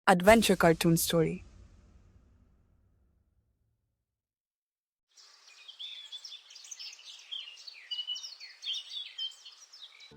adventure cartoon story.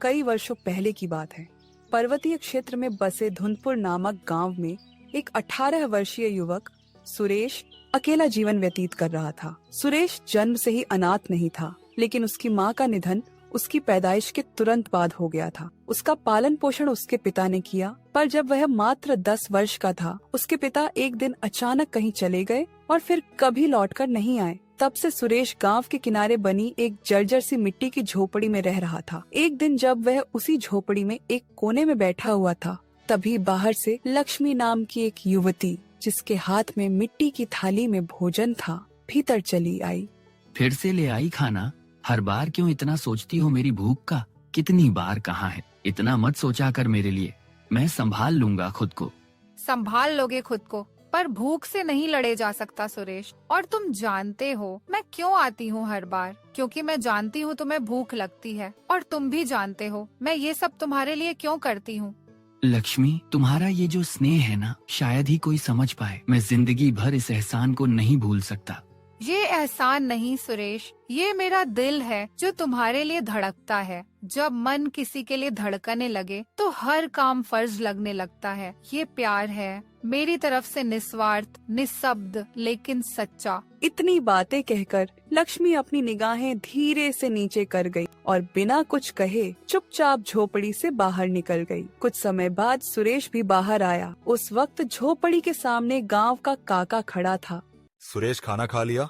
कई वर्षों पहले की बात है। पर्वतीय क्षेत्र में बसे धुंधपुर नामक गांव में एक 18 वर्षीय युवक सुरेश अकेला जीवन व्यतीत कर रहा था। सुरेश जन्म से ही अनाथ नहीं था, लेकिन उसकी मां का निधन उसकी पैदाइश के तुरंत बाद हो गया था। उसका पालन पोषण उसके पिता ने किया, पर जब वह मात्र 10 वर्ष का था, उसके पिता एक दिन अचानक कहीं चले गए और फिर कभी लौटकर नहीं आए। तब से सुरेश गांव के किनारे बनी एक जर्जर सी मिट्टी की झोपड़ी में रह रहा था। एक दिन जब वह उसी झोपड़ी में एक कोने में बैठा हुआ था, तभी बाहर से लक्ष्मी नाम की एक युवती, जिसके हाथ में मिट्टी की थाली में भोजन था, भीतर चली आई। फिर से ले आई खाना? हर बार क्यों इतना सोचती हो मेरी भूख का? कितनी बार कहा है, इतना मत सोचा कर मेरे लिए, मैं संभाल लूंगा खुद को। संभाल लोगे खुद को, पर भूख से नहीं लड़े जा सकता सुरेश। और तुम जानते हो मैं क्यों आती हूँ हर बार, क्योंकि मैं जानती हूँ तुम्हें भूख लगती है, और तुम भी जानते हो मैं ये सब तुम्हारे लिए क्यों करती हूँ। लक्ष्मी, तुम्हारा ये जो स्नेह है ना, शायद ही कोई समझ पाए। मैं जिंदगी भर इस एहसान को नहीं भूल सकता। ये एहसान नहीं सुरेश, ये मेरा दिल है जो तुम्हारे लिए धड़कता है। जब मन किसी के लिए धड़कने लगे तो हर काम फर्ज लगने लगता है। ये प्यार है, मेरी तरफ से निस्वार्थ, निःशब्द लेकिन सच्चा। इतनी बातें कहकर लक्ष्मी अपनी निगाहें धीरे से नीचे कर गई और बिना कुछ कहे चुपचाप झोपड़ी से बाहर निकल गई। कुछ समय बाद सुरेश भी बाहर आया। उस वक्त झोपड़ी के सामने गांव का काका खड़ा था। सुरेश, खाना खा लिया?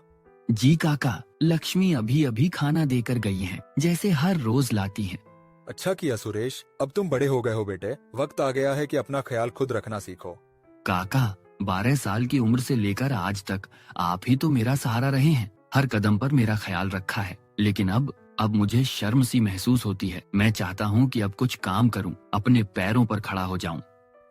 जी काका, लक्ष्मी अभी अभी खाना देकर गई हैं, जैसे हर रोज लाती हैं। अच्छा किया सुरेश, अब तुम बड़े हो गए हो बेटे, वक्त आ गया है कि अपना ख्याल खुद रखना सीखो। काका, 12 साल की उम्र से लेकर आज तक आप ही तो मेरा सहारा रहे हैं, हर कदम पर मेरा ख्याल रखा है। लेकिन अब मुझे शर्म सी महसूस होती है। मैं चाहता हूँ कि अब कुछ काम करूँ, अपने पैरों पर खड़ा हो जाऊँ।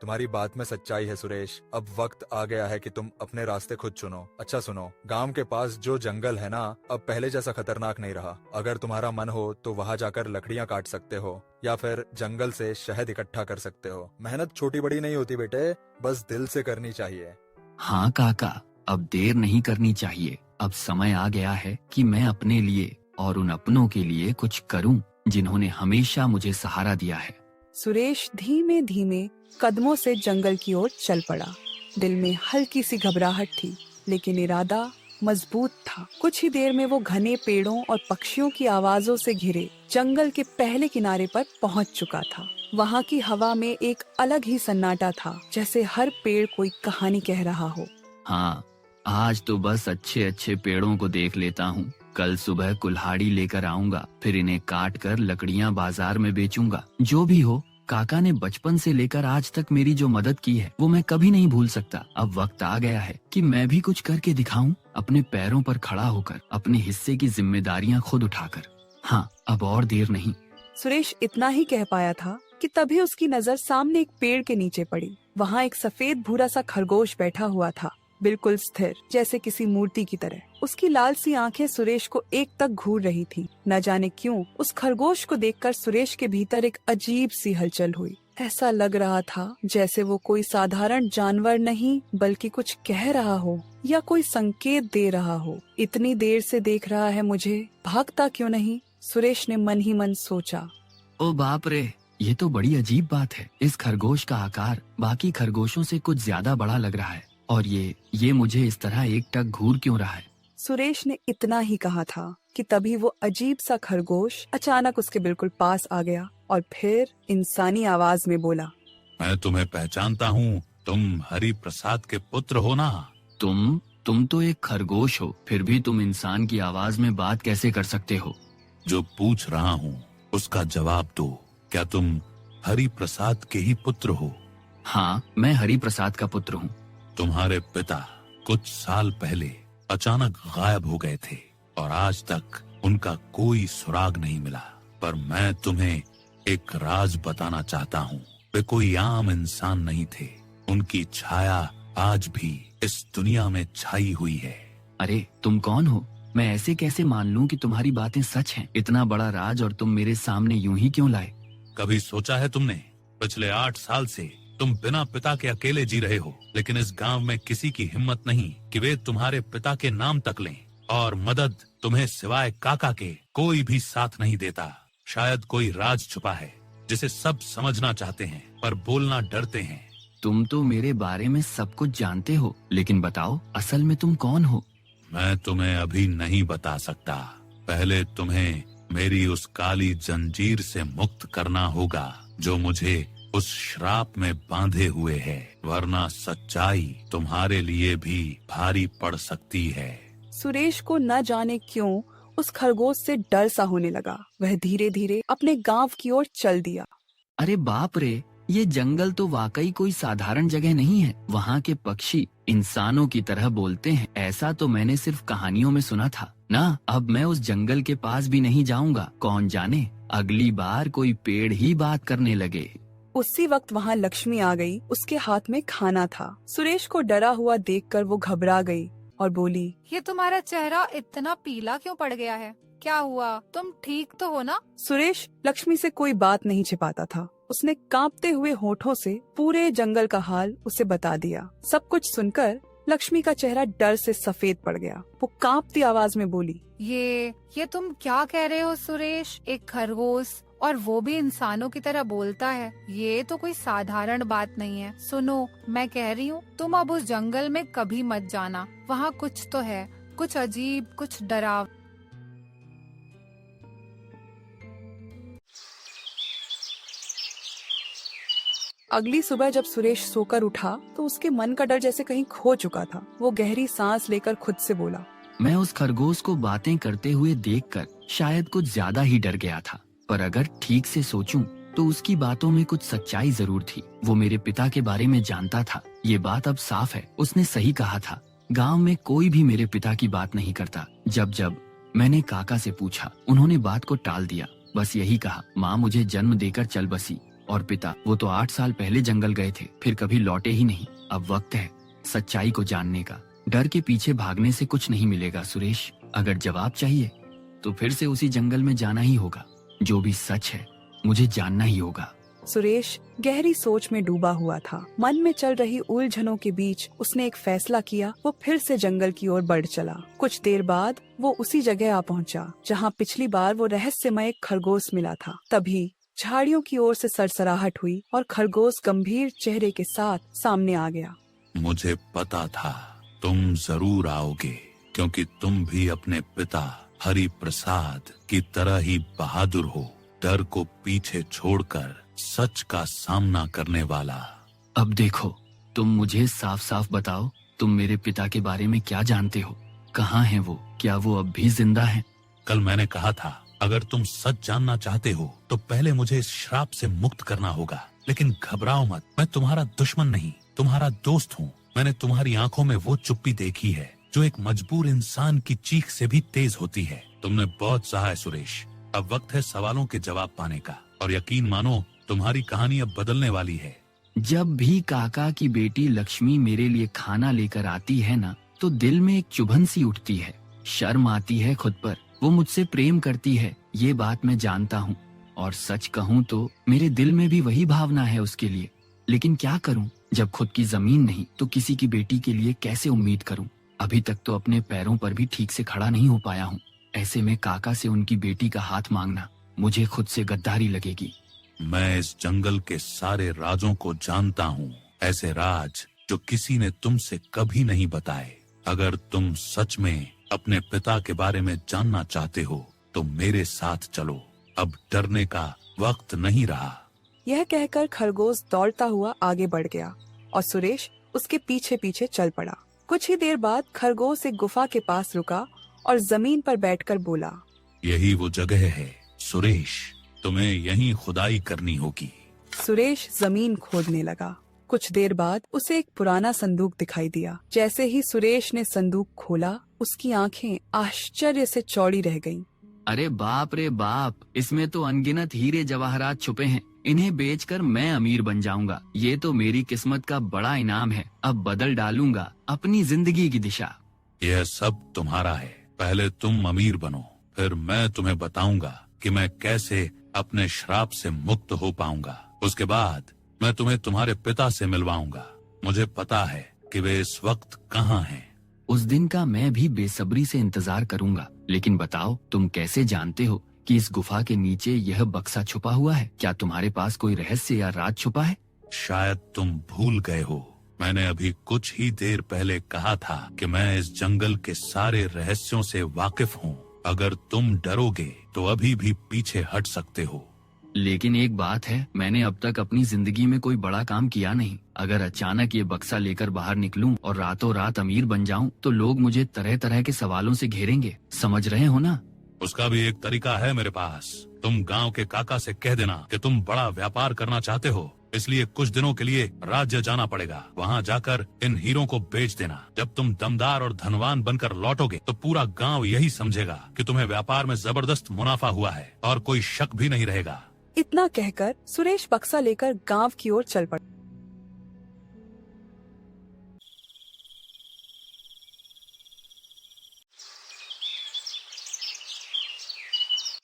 तुम्हारी बात में सच्चाई है सुरेश, अब वक्त आ गया है कि तुम अपने रास्ते खुद चुनो। अच्छा सुनो, गांव के पास जो जंगल है ना, अब पहले जैसा खतरनाक नहीं रहा। अगर तुम्हारा मन हो तो वहाँ जाकर लकड़ियाँ काट सकते हो या फिर जंगल से शहद इकट्ठा कर सकते हो। मेहनत छोटी बड़ी नहीं होती बेटे, बस दिल से करनी चाहिए। हाँ काका, अब देर नहीं करनी चाहिए। अब समय आ गया है कि मैं अपने लिए और उन अपनों के लिए कुछ करूं जिन्होंने हमेशा मुझे सहारा दिया है। सुरेश धीमे धीमे कदमों से जंगल की ओर चल पड़ा। दिल में हल्की सी घबराहट थी, लेकिन इरादा मजबूत था। कुछ ही देर में वो घने पेड़ों और पक्षियों की आवाजों से घिरे जंगल के पहले किनारे पर पहुंच चुका था। वहाँ की हवा में एक अलग ही सन्नाटा था, जैसे हर पेड़ कोई कहानी कह रहा हो। हाँ, आज तो बस अच्छे अच्छे पेड़ों को देख लेता हूँ। कल सुबह कुल्हाड़ी लेकर आऊंगा, फिर इन्हें काट कर लकड़ियाँ बाजार में बेचूंगा। जो भी हो, काका ने बचपन से लेकर आज तक मेरी जो मदद की है वो मैं कभी नहीं भूल सकता। अब वक्त आ गया है कि मैं भी कुछ करके दिखाऊं, अपने पैरों पर खड़ा होकर, अपने हिस्से की जिम्मेदारियां खुद उठाकर। हाँ, अब और देर नहीं। सुरेश इतना ही कह पाया था कि तभी उसकी नजर सामने एक पेड़ के नीचे पड़ी। वहाँ एक सफेद भूरा सा खरगोश बैठा हुआ था, बिल्कुल स्थिर, जैसे किसी मूर्ति की तरह। उसकी लाल सी आंखें सुरेश को एक तक घूर रही थी। न जाने क्यों उस खरगोश को देखकर सुरेश के भीतर एक अजीब सी हलचल हुई। ऐसा लग रहा था जैसे वो कोई साधारण जानवर नहीं, बल्कि कुछ कह रहा हो या कोई संकेत दे रहा हो। इतनी देर से देख रहा है मुझे, भागता क्यों नहीं? सुरेश ने मन ही मन सोचा। ओ बाप रे, ये तो बड़ी अजीब बात है। इस खरगोश का आकार बाकी खरगोशों से कुछ ज्यादा बड़ा लग रहा है, और ये मुझे इस तरह एक टक घूर क्यों रहा है? सुरेश ने इतना ही कहा था कि तभी वो अजीब सा खरगोश अचानक उसके बिल्कुल पास आ गया और फिर इंसानी आवाज में बोला, मैं तुम्हें पहचानता हूँ, तुम हरि प्रसाद के पुत्र हो ना? तुम तो एक खरगोश हो, फिर भी तुम इंसान की आवाज में बात कैसे कर सकते हो? जो पूछ रहा हूँ उसका जवाब दो। क्या तुम हरि प्रसाद के ही पुत्र हो? हाँ, मैं हरि प्रसाद का पुत्र हूँ। तुम्हारे पिता कुछ साल पहले अचानक गायब हो गए थे और आज तक उनका कोई सुराग नहीं मिला। पर मैं तुम्हें एक राज बताना चाहता हूँ। वे कोई आम इंसान नहीं थे, उनकी छाया आज भी इस दुनिया में छाई हुई है। अरे तुम कौन हो? मैं ऐसे कैसे मान लूं कि तुम्हारी बातें सच हैं? इतना बड़ा राज और तुम मेरे सामने यूं ही क्यों लाए? कभी सोचा है तुमने, पिछले 8 साल से तुम बिना पिता के अकेले जी रहे हो, लेकिन इस गांव में किसी की हिम्मत नहीं कि वे तुम्हारे पिता के नाम तक लें, और मदद तुम्हें सिवाय काका के कोई भी साथ नहीं देता। शायद कोई राज छुपा है जिसे सब समझना चाहते हैं पर बोलना डरते हैं। तुम तो मेरे बारे में सब कुछ जानते हो, लेकिन बताओ असल में तुम कौन हो? मैं तुम्हें अभी नहीं बता सकता। पहले तुम्हें मेरी उस काली जंजीर से मुक्त करना होगा जो मुझे उस श्राप में बांधे हुए है, वरना सच्चाई तुम्हारे लिए भी भारी पड़ सकती है। सुरेश को न जाने क्यों उस खरगोश से डर सा होने लगा। वह धीरे धीरे अपने गांव की ओर चल दिया। अरे बाप रे, ये जंगल तो वाकई कोई साधारण जगह नहीं है। वहाँ के पक्षी इंसानों की तरह बोलते हैं, ऐसा तो मैंने सिर्फ कहानियों में सुना था ना। अब मैं उस जंगल के पास भी नहीं जाऊंगा। कौन जाने अगली बार कोई पेड़ ही बात करने लगे। उसी वक्त वहाँ लक्ष्मी आ गई। उसके हाथ में खाना था। सुरेश को डरा हुआ देखकर वो घबरा गई और बोली, ये तुम्हारा चेहरा इतना पीला क्यों पड़ गया है? क्या हुआ? तुम ठीक तो हो ना? सुरेश लक्ष्मी से कोई बात नहीं छिपाता था। उसने कांपते हुए होठों से पूरे जंगल का हाल उसे बता दिया। सब कुछ सुनकर लक्ष्मी का चेहरा डर से सफेद पड़ गया। वो कांपती आवाज में बोली, ये तुम क्या कह रहे हो सुरेश? एक खरगोश, और वो भी इंसानों की तरह बोलता है। ये तो कोई साधारण बात नहीं है। सुनो, मैं कह रही हूँ तुम अब उस जंगल में कभी मत जाना। वहाँ कुछ तो है, कुछ अजीब, कुछ डराव। अगली सुबह जब सुरेश सोकर उठा तो उसके मन का डर जैसे कहीं खो चुका था। वो गहरी सांस लेकर खुद से बोला, मैं उस खरगोश को बातें करते हुए देखकर शायद कुछ ज्यादा ही डर गया था, पर अगर ठीक से सोचूं तो उसकी बातों में कुछ सच्चाई जरूर थी। वो मेरे पिता के बारे में जानता था। ये बात अब साफ है, उसने सही कहा था। गांव में कोई भी मेरे पिता की बात नहीं करता। जब जब मैंने काका से पूछा, उन्होंने बात को टाल दिया। बस यही कहा, माँ मुझे जन्म देकर चल बसी, और पिता वो तो 8 साल पहले जंगल गए थे, फिर कभी लौटे ही नहीं। अब वक्त है सच्चाई को जानने का। डर के पीछे भागने से कुछ नहीं मिलेगा सुरेश। अगर जवाब चाहिए तो फिर से उसी जंगल में जाना ही होगा। जो भी सच है मुझे जानना ही होगा। सुरेश गहरी सोच में डूबा हुआ था। मन में चल रही उलझनों के बीच उसने एक फैसला किया। वो फिर से जंगल की ओर बढ़ चला। कुछ देर बाद वो उसी जगह आ पहुंचा जहां पिछली बार वो रहस्यमय खरगोश मिला था। तभी झाड़ियों की ओर से सरसराहट हुई और खरगोश गंभीर चेहरे के साथ सामने आ गया। मुझे पता था तुम जरूर आओगे, क्योंकि तुम भी अपने पिता हरि प्रसाद की तरह ही बहादुर हो, डर को पीछे छोड़कर सच का सामना करने वाला। अब देखो, तुम मुझे साफ साफ बताओ, तुम मेरे पिता के बारे में क्या जानते हो? कहाँ हैं वो? क्या वो अब भी जिंदा हैं? कल मैंने कहा था, अगर तुम सच जानना चाहते हो तो पहले मुझे इस श्राप से मुक्त करना होगा। लेकिन घबराओ मत, मैं तुम्हारा दुश्मन नहीं, तुम्हारा दोस्त हूँ। मैंने तुम्हारी आंखों में वो चुप्पी देखी है जो एक मजबूर इंसान की चीख से भी तेज होती है। तुमने बहुत सहा है सुरेश। अब वक्त है सवालों के जवाब पाने का, और यकीन मानो तुम्हारी कहानी अब बदलने वाली है। जब भी काका की बेटी लक्ष्मी मेरे लिए खाना लेकर आती है ना, तो दिल में एक चुभन सी उठती है। शर्म आती है खुद पर। वो मुझसे प्रेम करती है, ये बात मैं जानता हूँ, और सच कहूँ तो मेरे दिल में भी वही भावना है उसके लिए। लेकिन क्या करूँ, जब खुद की जमीन नहीं तो किसी की बेटी के लिए कैसे उम्मीद करूँ? अभी तक तो अपने पैरों पर भी ठीक से खड़ा नहीं हो पाया हूँ। ऐसे में काका से उनकी बेटी का हाथ मांगना मुझे खुद से गद्दारी लगेगी। मैं इस जंगल के सारे राजों को जानता हूँ, ऐसे राज जो किसी ने तुमसे कभी नहीं बताए। अगर तुम सच में अपने पिता के बारे में जानना चाहते हो तो मेरे साथ चलो। अब डरने का वक्त नहीं रहा। यह कहकर खरगोश दौड़ता हुआ आगे बढ़ गया और सुरेश उसके पीछे पीछे चल पड़ा। कुछ ही देर बाद खरगोश एक गुफा के पास रुका और जमीन पर बैठकर बोला, यही वो जगह है सुरेश, तुम्हें यहीं खुदाई करनी होगी। सुरेश जमीन खोदने लगा। कुछ देर बाद उसे एक पुराना संदूक दिखाई दिया। जैसे ही सुरेश ने संदूक खोला, उसकी आंखें आश्चर्य से चौड़ी रह गईं। अरे बाप रे बाप, इसमें तो अनगिनत हीरे जवाहरात छुपे हैं। इन्हें बेचकर मैं अमीर बन जाऊंगा। ये तो मेरी किस्मत का बड़ा इनाम है। अब बदल डालूंगा अपनी जिंदगी की दिशा। यह सब तुम्हारा है। पहले तुम अमीर बनो, फिर मैं तुम्हें बताऊंगा कि मैं कैसे अपने श्राप से मुक्त हो पाऊंगा। उसके बाद मैं तुम्हें तुम्हारे पिता से मिलवाऊंगा। मुझे पता है कि वे इस वक्त कहाँ हैं। उस दिन का मैं भी बेसब्री से इंतजार करूंगा। लेकिन बताओ, तुम कैसे जानते हो कि इस गुफा के नीचे यह बक्सा छुपा हुआ है? क्या तुम्हारे पास कोई रहस्य या राज छुपा है? शायद तुम भूल गए हो, मैंने अभी कुछ ही देर पहले कहा था कि मैं इस जंगल के सारे रहस्यों से वाकिफ हूँ। अगर तुम डरोगे तो अभी भी पीछे हट सकते हो। लेकिन एक बात है, मैंने अब तक अपनी जिंदगी में कोई बड़ा काम किया नहीं। अगर अचानक ये बक्सा लेकर बाहर निकलूं और रातों रात अमीर बन जाऊं, तो लोग मुझे तरह तरह के सवालों से घेरेंगे। समझ रहे हो ना? उसका भी एक तरीका है मेरे पास। तुम गांव के काका से कह देना कि तुम बड़ा व्यापार करना चाहते हो, इसलिए कुछ दिनों के लिए राज्य जाना पड़ेगा। वहाँ जाकर इन हीरों को बेच देना। जब तुम दमदार और धनवान बनकर लौटोगे तो पूरा गांव यही समझेगा कि तुम्हें व्यापार में जबरदस्त मुनाफा हुआ है और कोई शक भी नहीं रहेगा। इतना कहकर सुरेश बक्सा लेकर गांव की ओर चल पड़ा।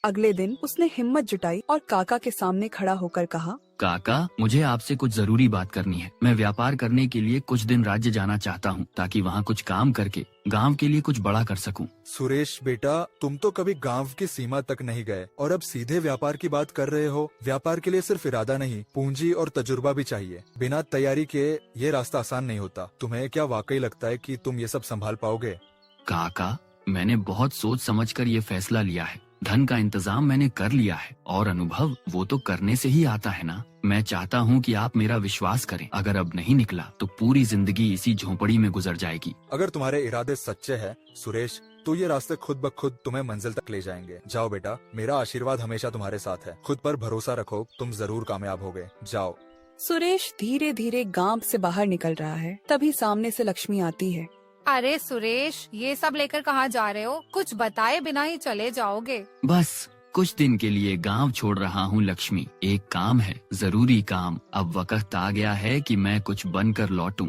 अगले दिन उसने हिम्मत जुटाई और काका के सामने खड़ा होकर कहा, काका, मुझे आपसे कुछ जरूरी बात करनी है। मैं व्यापार करने के लिए कुछ दिन राज्य जाना चाहता हूँ, ताकि वहाँ कुछ काम करके गांव के लिए कुछ बड़ा कर सकूँ। सुरेश बेटा, तुम तो कभी गांव की सीमा तक नहीं गए और अब सीधे व्यापार की बात कर रहे हो। व्यापार के लिए सिर्फ इरादा नहीं, पूंजी और तजुर्बा भी चाहिए। बिना तैयारी के ये रास्ता आसान नहीं होता। तुम्हें क्या वाकई लगता है कि तुम ये सब संभाल पाओगे? काका, मैंने बहुत सोच समझकर ये फैसला लिया है। धन का इंतजाम मैंने कर लिया है और अनुभव वो तो करने से ही आता है ना। मैं चाहता हूँ कि आप मेरा विश्वास करें। अगर अब नहीं निकला तो पूरी जिंदगी इसी झोपड़ी में गुजर जाएगी। अगर तुम्हारे इरादे सच्चे हैं सुरेश, तो ये रास्ते खुद ब खुद तुम्हें मंजिल तक ले जाएंगे। जाओ बेटा, मेरा आशीर्वाद हमेशा तुम्हारे साथ है। खुद पर भरोसा रखो, तुम जरूर कामयाब होगे। जाओ। सुरेश धीरे धीरे गांव से बाहर निकल रहा है। तभी सामने से लक्ष्मी आती है। अरे सुरेश, ये सब लेकर कहाँ जा रहे हो? कुछ बताए बिना ही चले जाओगे? बस कुछ दिन के लिए गांव छोड़ रहा हूँ लक्ष्मी। एक काम है, जरूरी काम। अब वक्त आ गया है कि मैं कुछ बनकर लौटूं।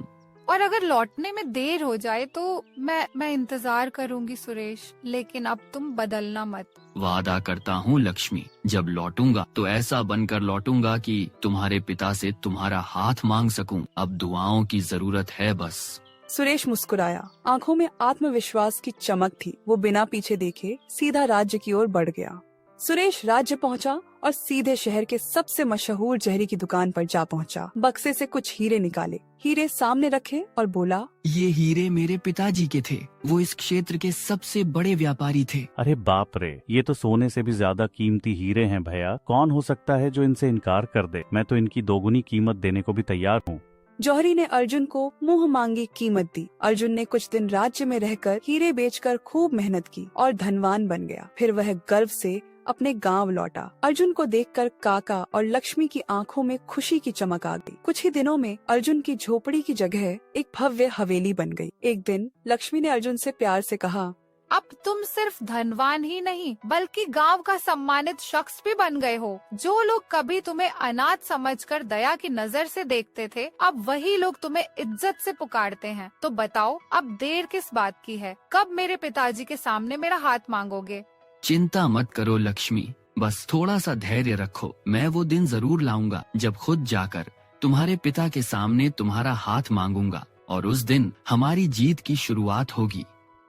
और अगर लौटने में देर हो जाए तो मैं इंतजार करूंगी सुरेश, लेकिन अब तुम बदलना मत। वादा करता हूँ लक्ष्मी, जब लौटूंगा तो ऐसा बनकर लौटूंगा कि तुम्हारे पिता से तुम्हारा हाथ मांग सकूं। अब दुआओं की जरूरत है बस। सुरेश मुस्कुराया, आंखों में आत्मविश्वास की चमक थी। वो बिना पीछे देखे सीधा राज्य की ओर बढ़ गया। सुरेश राज्य पहुंचा और सीधे शहर के सबसे मशहूर जहरी की दुकान पर जा पहुंचा। बक्से से कुछ हीरे निकाले, हीरे सामने रखे और बोला, ये हीरे मेरे पिताजी के थे। वो इस क्षेत्र के सबसे बड़े व्यापारी थे। अरे बाप रे, ये तो सोने से भी ज्यादा कीमती हीरे हैं भैया। कौन हो सकता है जो इनसे इनकार कर दे? मैं तो इनकी दोगुनी कीमत देने को भी तैयार हूँ। जौहरी ने अर्जुन को मुंह मांगी कीमत दी। अर्जुन ने कुछ दिन राज्य में रहकर हीरे बेचकर खूब मेहनत की और धनवान बन गया। फिर वह गर्व से अपने गांव लौटा। अर्जुन को देखकर काका और लक्ष्मी की आंखों में खुशी की चमक आ गई। कुछ ही दिनों में अर्जुन की झोपड़ी की जगह एक भव्य हवेली बन गई। एक दिन लक्ष्मी ने अर्जुन से प्यार से कहा, अब तुम सिर्फ धनवान ही नहीं बल्कि गांव का सम्मानित शख्स भी बन गए हो। जो लोग कभी तुम्हें अनाथ समझकर दया की नजर से देखते थे, अब वही लोग तुम्हें इज्जत से पुकारते हैं। तो बताओ, अब देर किस बात की है? कब मेरे पिताजी के सामने मेरा हाथ मांगोगे? चिंता मत करो लक्ष्मी, बस थोड़ा सा धैर्य रखो। मैं वो दिन जरूर लाऊंगा जब खुद जाकर तुम्हारे पिता के सामने तुम्हारा हाथ मांगूंगा और उस दिन हमारी जीत की शुरुआत होगी।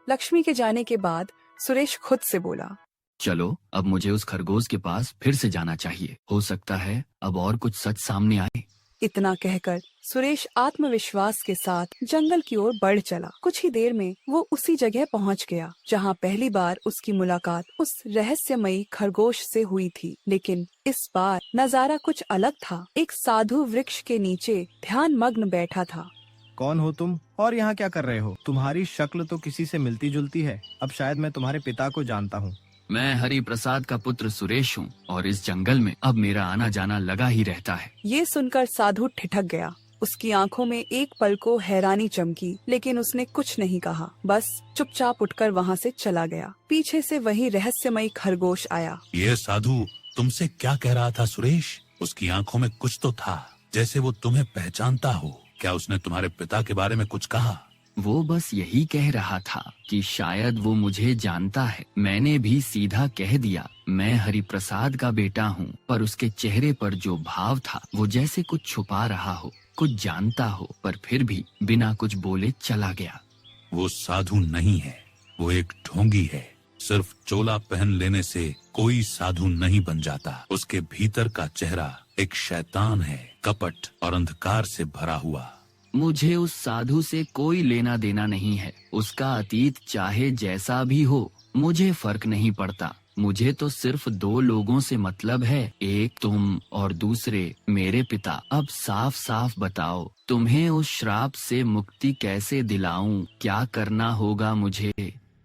लक्ष्मी के जाने के बाद सुरेश खुद से बोला, चलो अब मुझे उस खरगोश के पास फिर से जाना चाहिए। हो सकता है अब और कुछ सच सामने आए। इतना कहकर सुरेश आत्मविश्वास के साथ जंगल की ओर बढ़ चला। कुछ ही देर में वो उसी जगह पहुंच गया जहां पहली बार उसकी मुलाकात उस रहस्यमयी खरगोश से हुई थी। लेकिन इस बार नजारा कुछ अलग था। एक साधु वृक्ष के नीचे ध्यान मग्न बैठा था। कौन हो तुम और यहाँ क्या कर रहे हो? तुम्हारी शक्ल तो किसी से मिलती जुलती है। अब शायद मैं तुम्हारे पिता को जानता हूँ। मैं हरि प्रसाद का पुत्र सुरेश हूँ और इस जंगल में अब मेरा आना जाना लगा ही रहता है। ये सुनकर साधु ठिठक गया। उसकी आंखों में एक पल को हैरानी चमकी, लेकिन उसने कुछ नहीं कहा। बस चुपचाप उठकर वहाँ से चला गया। पीछे से वही रहस्यमयी खरगोश आया। ये साधु तुमसे क्या कह रहा था सुरेश? उसकी आंखों में कुछ तो था, जैसे वो तुम्हें पहचानता हो। क्या उसने तुम्हारे पिता के बारे में कुछ कहा? वो बस यही कह रहा था कि शायद वो मुझे जानता है। मैंने भी सीधा कह दिया, मैं हरिप्रसाद का बेटा हूँ, पर उसके चेहरे पर जो भाव था वो जैसे कुछ छुपा रहा हो, कुछ जानता हो, पर फिर भी बिना कुछ बोले चला गया। वो साधु नहीं है, वो एक ढोंगी है। सिर्फ चोला पहन लेने से कोई साधु नहीं बन जाता। उसके भीतर का चेहरा एक शैतान है, कपट और अंधकार से भरा हुआ। मुझे उस साधु से कोई लेना देना नहीं है। उसका अतीत चाहे जैसा भी हो, मुझे फर्क नहीं पड़ता। मुझे तो सिर्फ दो लोगों से मतलब है, एक तुम और दूसरे मेरे पिता। अब साफ साफ बताओ, तुम्हें उस श्राप से मुक्ति कैसे दिलाऊं? क्या करना होगा मुझे?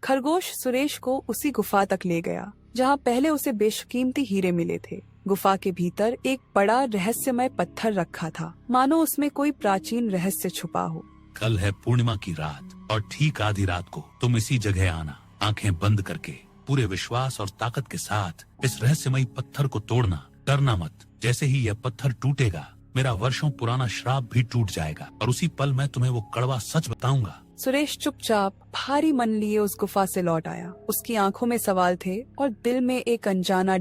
खरगोश सुरेश को उसी गुफा तक ले गया जहाँ पहले उसे बेशकीमती हीरे मिले थे। गुफा के भीतर एक बड़ा रहस्यमय पत्थर रखा था, मानो उसमें कोई प्राचीन रहस्य छुपा हो। कल है पूर्णिमा की रात और ठीक आधी रात को तुम इसी जगह आना, आंखें बंद करके, पूरे विश्वास और ताकत के साथ इस रहस्यमयी पत्थर को तोड़ना। डरना मत, जैसे ही यह पत्थर टूटेगा मेरा वर्षों पुराना श्राप भी टूट जाएगा और उसी पल मैं तुम्हें वो कड़वा सच बताऊंगा। सुरेश चुपचाप भारी मन लिए उस गुफा से लौट आया। उसकी आंखों में सवाल थे और दिल में एक अनजाना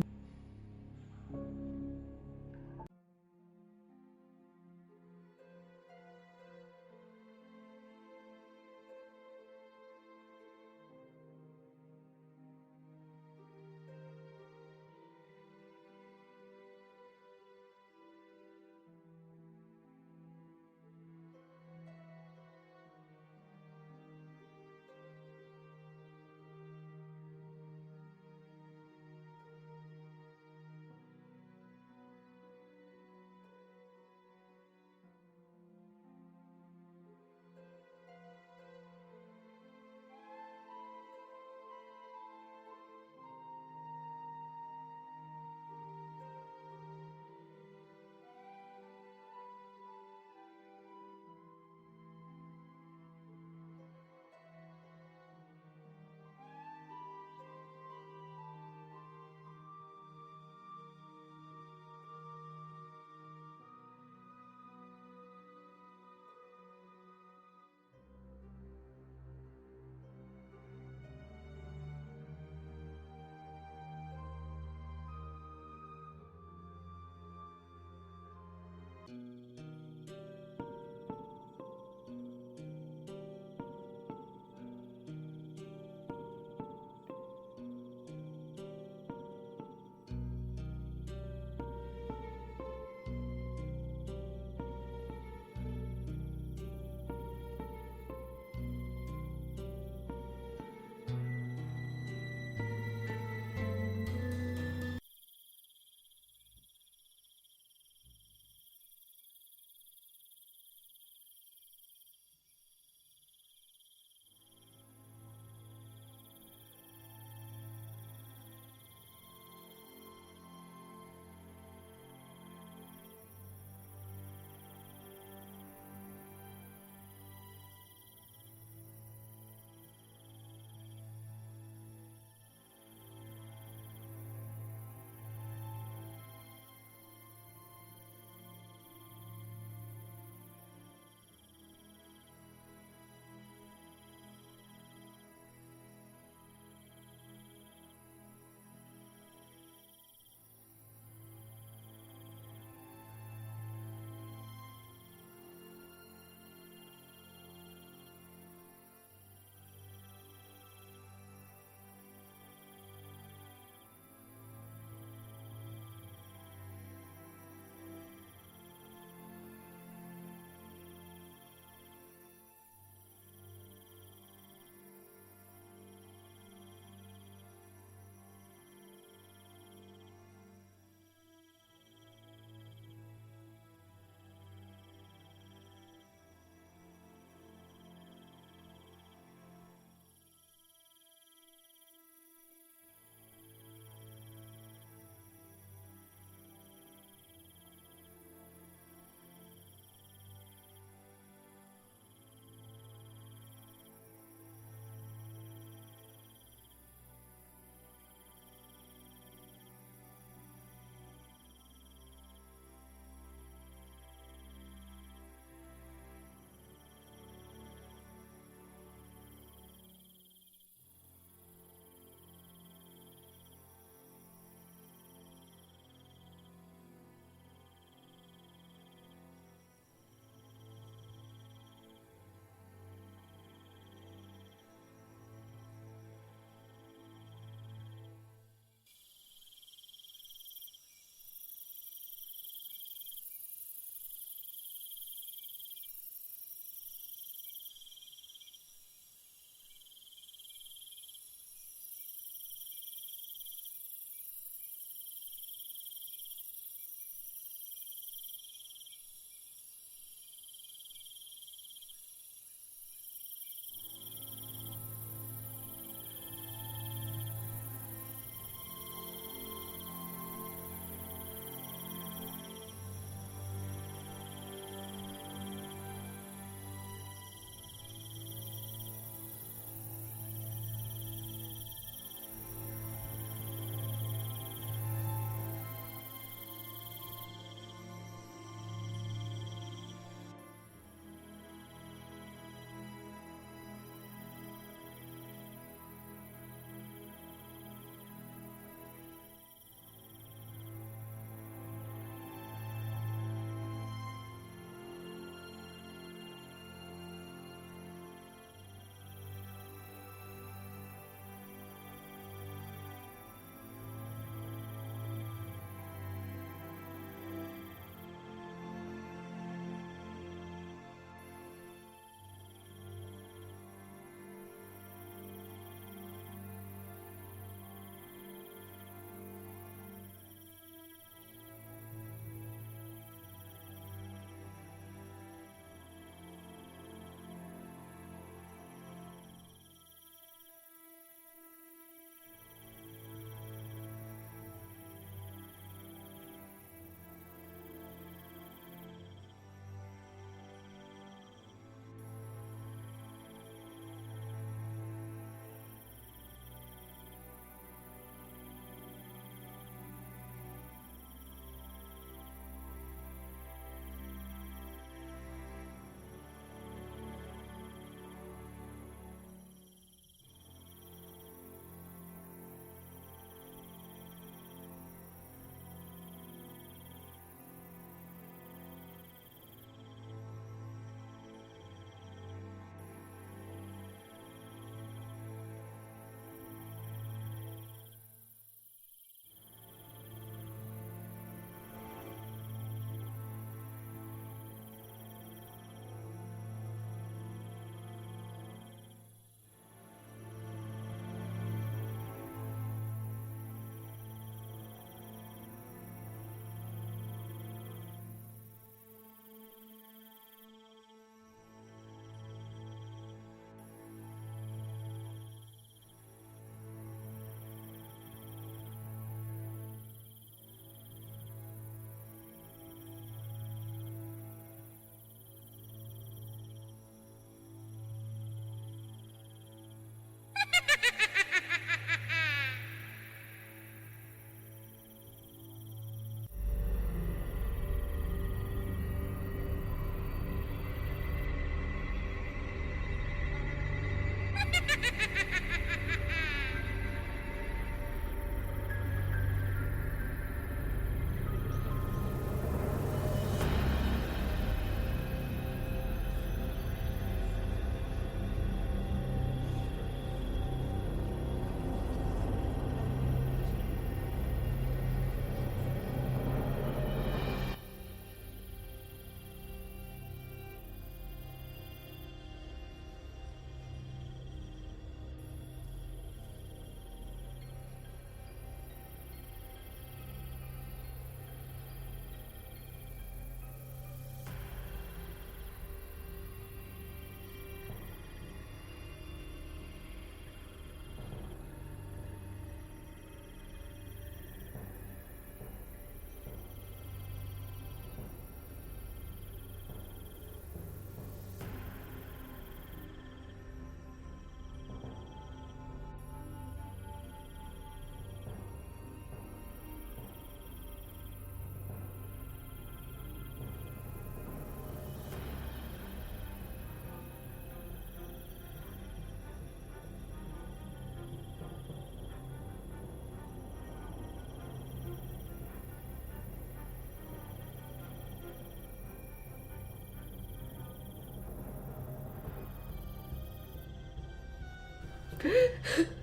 है।